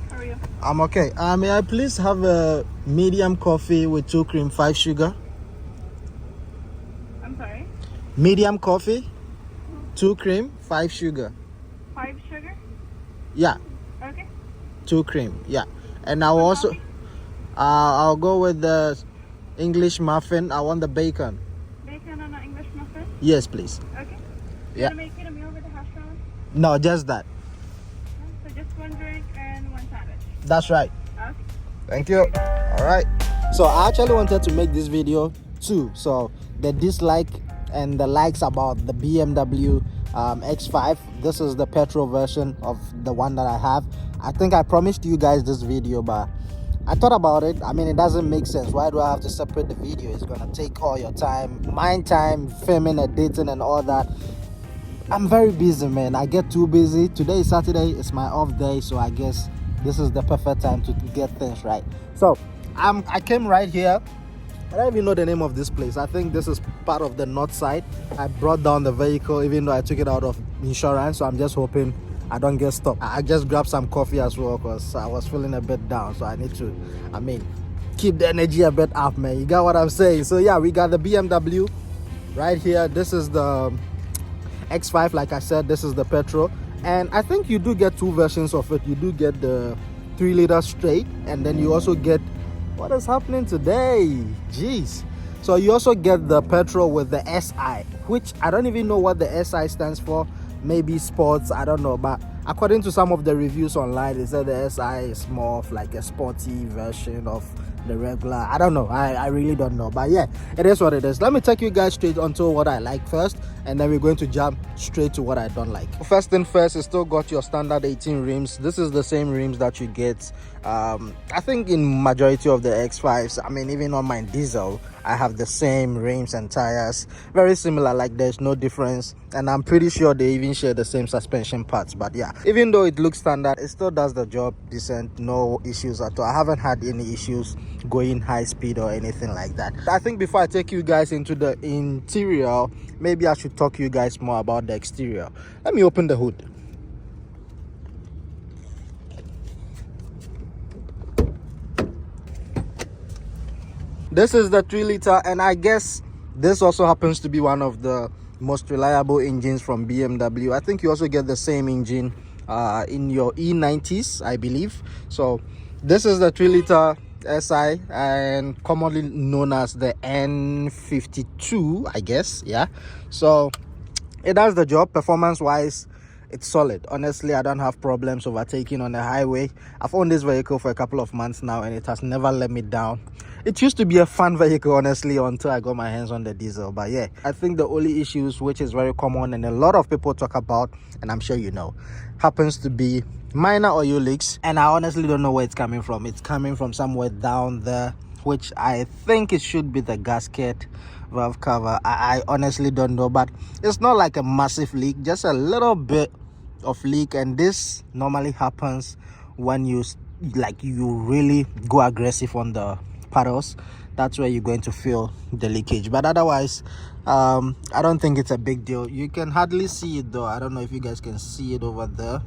How are you? I'm okay. May I please have a medium coffee with 2 cream, 5 sugar? I'm sorry? Medium coffee, 2 cream, 5 sugar. 5 sugar? Yeah, Okay. 2 cream. Yeah. And I'll What also, coffee? I'll go with the English muffin. I want the bacon. Bacon on an English muffin? Yes, please. Okay. You Yeah. want to make it a meal with a hash brown? No, just that. So just 1 drink and 1 sandwich. That's right. Okay. Thank you. All right. So I actually wanted to make this video too. So the dislike and the likes about the BMW X5. This is the petrol version of the one that I have. I think I promised you guys this video, but I thought about it. I mean, it doesn't make sense. Why do I have to separate the video? It's gonna take all your time, mind time, filming, editing, and all that. I'm very busy, man. I get too busy. Today is Saturday. It's my off day, so I guess this is the perfect time to get things right. So I came right here. I don't even know the name of this place. I think this is part of the north side. I brought down the vehicle even though I took it out of insurance, so I'm just hoping I don't get stopped. I just grabbed some coffee as well because I was feeling a bit down, so I need to, keep the energy a bit up, man. You got what I'm saying? So yeah, we got the BMW right here. This is the X5. Like I said, this is the petrol, and I think you do get 2 versions of it. You do get the 3-liter straight, and then you also get, what is happening today, jeez, so you also get the petrol with the SI, which I don't even know what the SI stands for. Maybe sports, I don't know, but according to some of the reviews online, they said the SI is more of like a sporty version of the regular. I don't know, I really don't know, but yeah, it is what it is. Let me take you guys straight onto what I like first, and then we're going to jump straight to what I don't like. First thing first, it's still got your standard 18 rims. This is the same rims that you get I think in majority of the X5s. I mean, even on my diesel, I have the same rims and tires, very similar, like there's no difference, and I'm pretty sure they even share the same suspension parts. But yeah, even though it looks standard, it still does the job decent. No issues at all. I haven't had any issues going high speed or anything like that. I think before I take you guys into the interior, maybe I should talk to you guys more about the exterior. Let me open the hood. This is the 3-liter, and I guess this also happens to be one of the most reliable engines from BMW. I think you also get the same engine in your E90s, I believe. So this is the 3-liter SI, and commonly known as the N52, I guess. Yeah, so it does the job. Performance wise, it's solid. Honestly, I don't have problems overtaking on the highway. I've owned this vehicle for a couple of months now, and it has never let me down. It used to be a fun vehicle, honestly, until I got my hands on the diesel. But yeah, I think the only issues, which is very common and a lot of people talk about, and I'm sure you know, happens to be minor oil leaks. And I honestly don't know where it's coming from. It's coming from somewhere down there, which I think it should be the gasket valve cover. I honestly don't know, but it's not like a massive leak, just a little bit of leak. And this normally happens when you really go aggressive on the paddles. That's where you're going to feel the leakage, but otherwise I don't think it's a big deal. You can hardly see it though. I don't know if you guys can see it over there.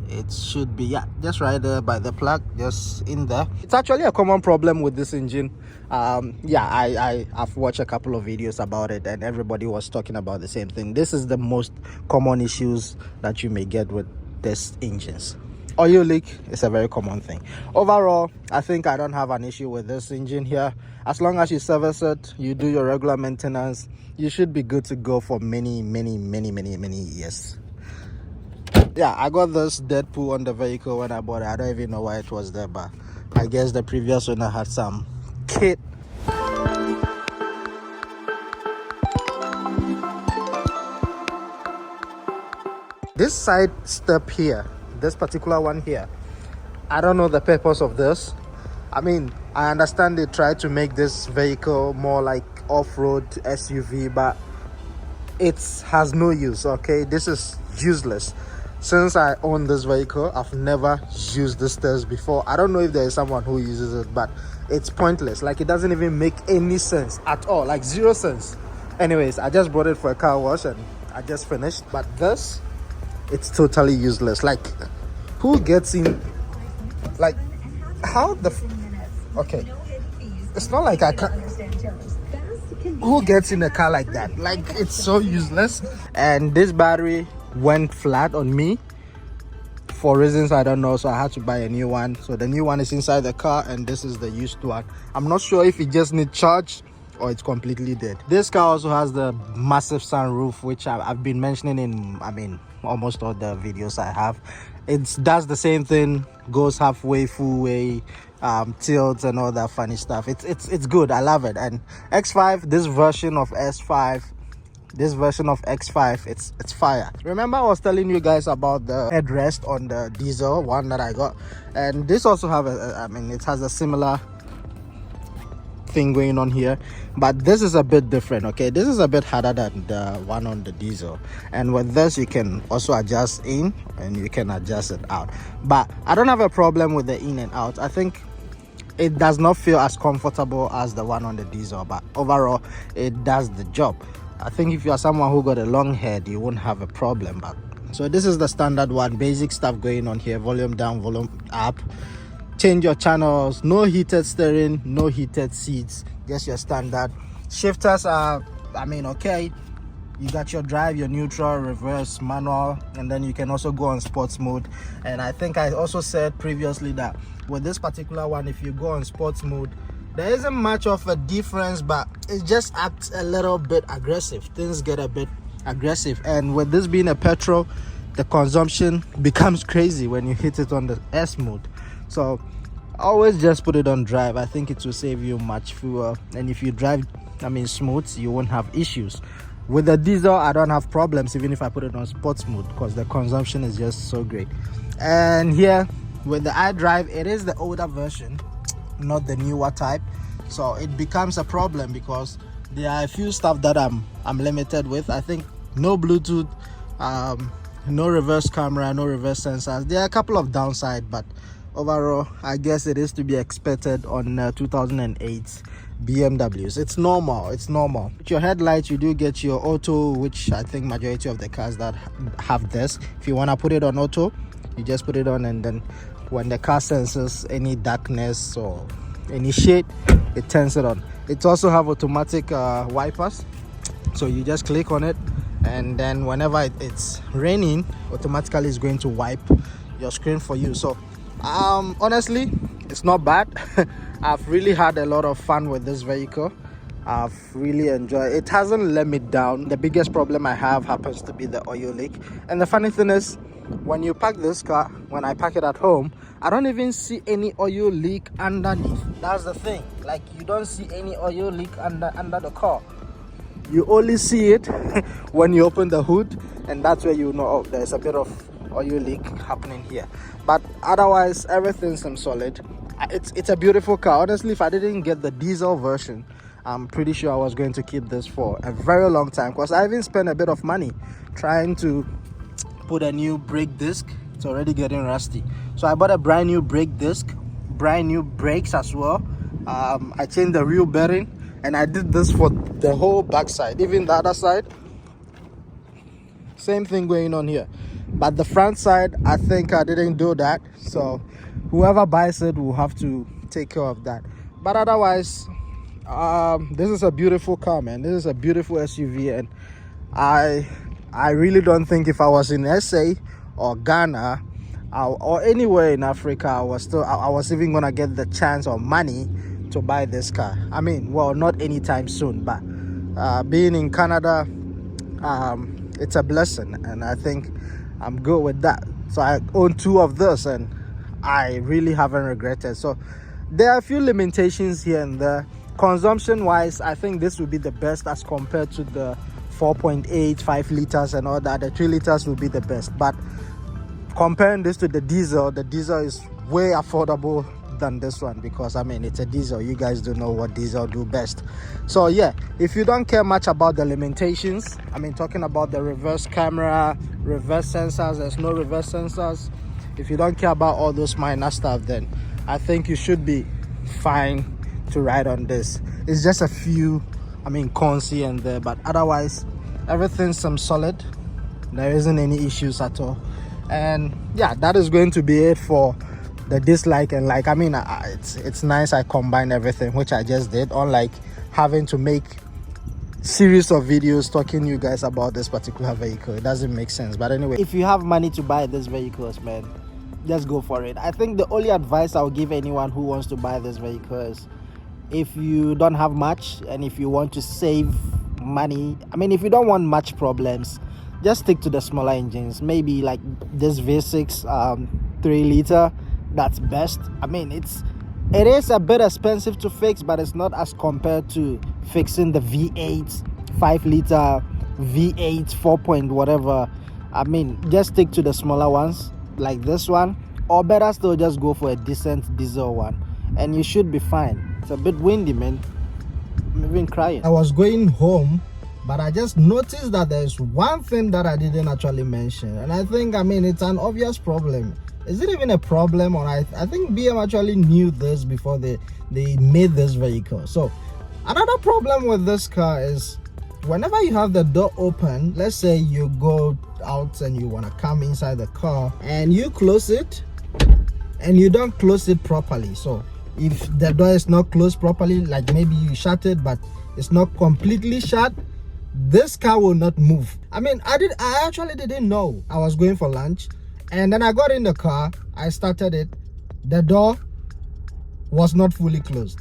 It should be, yeah, just right there by the plug, just in there. It's actually a common problem with this engine. Yeah, I've watched a couple of videos about it, and everybody was talking about the same thing. This is the most common issues that you may get with this engines. Oil leak is a very common thing. Overall, I think I don't have an issue with this engine here. As long as you service it, you do your regular maintenance, you should be good to go for many years. Yeah, I got this Deadpool on the vehicle when I bought it. I don't even know why it was there, but I guess the previous owner had some kit. This side step here, this particular one here, I don't know the purpose of this. I mean, I understand they try to make this vehicle more like off-road SUV, but it has no use. Okay, this is useless. Since I own this vehicle, I've never used the stairs before. I don't know if there is someone who uses it, but it's pointless. Like, it doesn't even make any sense at all, like 0 sense. Anyways, I just brought it for a car wash and I just finished. But this, it's totally useless. Like, who gets in Like, how the okay, it's not like I can. Who gets in a car like that? Like, it's so useless. And this battery went flat on me for reasons I don't know, so I had to buy a new one. So the new one is inside the car, and this is the used one. I'm not sure if it just needs charge or it's completely dead. This car also has the massive sunroof, which I've been mentioning in, I mean, almost all the videos I have. It does the same thing, goes halfway, full way, tilts and all that funny stuff. It's good. I love it. And X5, this version of S5, this version of X5, it's fire. Remember I was telling you guys about the headrest on the diesel one that I got, and this also have I mean, it has a similar thing going on here, but this is a bit different. Okay, this is a bit harder than the one on the diesel, and with this you can also adjust in and you can adjust it out. But I don't have a problem with the in and out. I think it does not feel as comfortable as the one on the diesel, but overall it does the job. I think if you are someone who got a long head, you won't have a problem. But so this is the standard one, basic stuff going on here. Volume down, volume up, change your channels, no heated steering, no heated seats, just your standard. Shifters are, I mean, okay, you got your drive, your neutral, reverse, manual, and then you can also go on sports mode. And I think I also said previously that with this particular one, if you go on sports mode, there isn't much of a difference, but it just acts a little bit aggressive. Things get a bit aggressive, and with this being a petrol, the consumption becomes crazy when you hit it on the S mode. So always just put it on drive. I think it will save you much fuel, and if you drive, I mean, smooth, you won't have issues. With the diesel, I don't have problems even if I put it on sports mode, because the consumption is just so great. And here with the iDrive, it is the older version, not the newer type, so it becomes a problem because there are a few stuff that I'm limited with. I think no Bluetooth, no reverse camera, no reverse sensors. There are a couple of downsides, but overall I guess it is to be expected on 2008 BMWs. It's normal. With your headlights, you do get your auto, which I think majority of the cars that have this, if you want to put it on auto, you just put it on, and then when the car senses any darkness or any shade, it turns it on. It also have automatic wipers, so you just click on it, and then whenever it's raining, automatically it's going to wipe your screen for you. So honestly, it's not bad. I've really had a lot of fun with this vehicle. I've really enjoyed it. It hasn't let me down. The biggest problem I have happens to be the oil leak, and the funny thing is, when you park this car, when I park it at home, I don't even see any oil leak underneath. That's the thing. Like, you don't see any oil leak under the car. You only see it when you open the hood, and that's where you know, oh, there's a bit of oil leak happening here. But otherwise, everything seems solid. It's a beautiful car. Honestly, if I didn't get the diesel version, I'm pretty sure I was going to keep this for a very long time, because I even spent a bit of money trying to put a new brake disc. It's already getting rusty, so I bought a brand new brake disc, brand new brakes as well. I changed the wheel bearing, and I did this for the whole backside, even the other side. Same thing going on here, but the front side, I think I didn't do that, so whoever buys it will have to take care of that. But otherwise, this is a beautiful car, man. This is a beautiful SUV, and I really don't think if I was in SA or Ghana or anywhere in Africa, I was even gonna get the chance or money to buy this car. I mean, well, not anytime soon, but being in Canada, it's a blessing, and I think I'm good with that. So I own two of this, and I really haven't regretted. So there are a few limitations here and there. Consumption wise, I think this would be the best as compared to the 4.8, 5 liters and all that. The 3 liters will be the best, but comparing this to the diesel is way affordable than this one, because I mean, it's a diesel. You guys do know what diesel do best. So yeah, if you don't care much about the limitations, I mean, talking about the reverse camera, reverse sensors, there's no reverse sensors. If you don't care about all those minor stuff, then I think you should be fine to ride on this. It's just a few, I mean, cons here and there, but otherwise everything's solid. There isn't any issues at all. And yeah, that is going to be it for the dislike and like. I mean, it's nice I combined everything, which I just did, unlike having to make series of videos talking to you guys about this particular vehicle. It doesn't make sense. But anyway, if you have money to buy these vehicles, man, just go for it. I think the only advice I'll give anyone who wants to buy this vehicle is, if you don't have much and if you want to save money, I mean, if you don't want much problems, just stick to the smaller engines. Maybe like this V6 3-liter, that's best. I mean, it is a bit expensive to fix, but it's not as compared to fixing the V8 5-liter, V8 4 point whatever. I mean, just stick to the smaller ones like this one, or better still, just go for a decent diesel one and you should be fine. It's a bit windy, man. I'm even crying. I was going home, but I just noticed that there's one thing that I didn't actually mention, and I think, I mean, it's an obvious problem. Is it even a problem? Or I think BM actually knew this before they made this vehicle. So another problem with this car is, whenever you have the door open, let's say you go out and you want to come inside the car and you close it and you don't close it properly. So if the door is not closed properly, like maybe you shut it but it's not completely shut, this car will not move. I mean, I actually didn't know. I was going for lunch and then I got in the car, I started it, the door was not fully closed.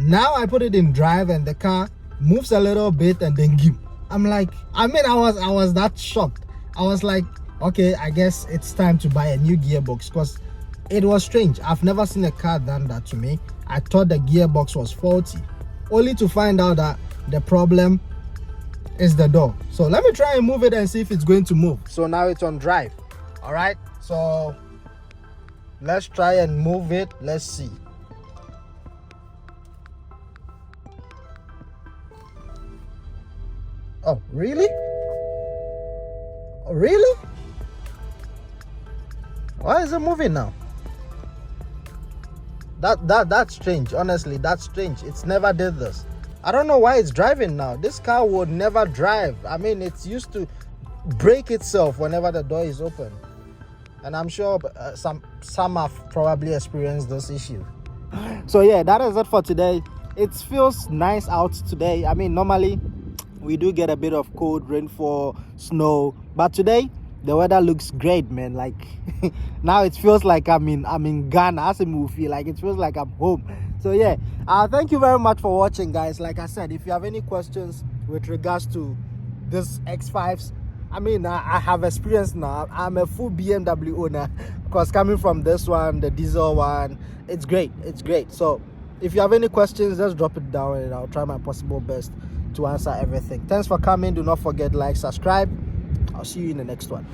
Now I put it in drive and the car moves a little bit and then give. I'm like, I mean, I was that shocked. I was like, okay, I guess it's time to buy a new gearbox, because it was strange. I've never seen a car done that to me. I thought the gearbox was faulty, only to find out that the problem is the door. So let me try and move it and see if it's going to move. So now it's on drive. All right, so let's try and move it. Let's see. Oh, really? Oh, really? Why is it moving now? That's strange. Honestly, that's strange. It's never did this. I don't know why it's driving now. This car would never drive. I mean, it's used to brake itself whenever the door is open. And I'm sure some have probably experienced this issue. So yeah, that is it for today. It feels nice out today. I mean, normally we do get a bit of cold, rainfall, snow, but today the weather looks great, man. Like now it feels like I'm in Ghana as a movie. Like it feels like I'm home. So yeah, thank you very much for watching, guys. Like I said, if you have any questions with regards to this X5s, I mean, I have experience now. I'm a full BMW owner, because coming from this one, the diesel one, it's great. It's great. So if you have any questions, just drop it down and I'll try my possible best to answer everything. Thanks for coming. Do not forget to like, subscribe. I'll see you in the next one.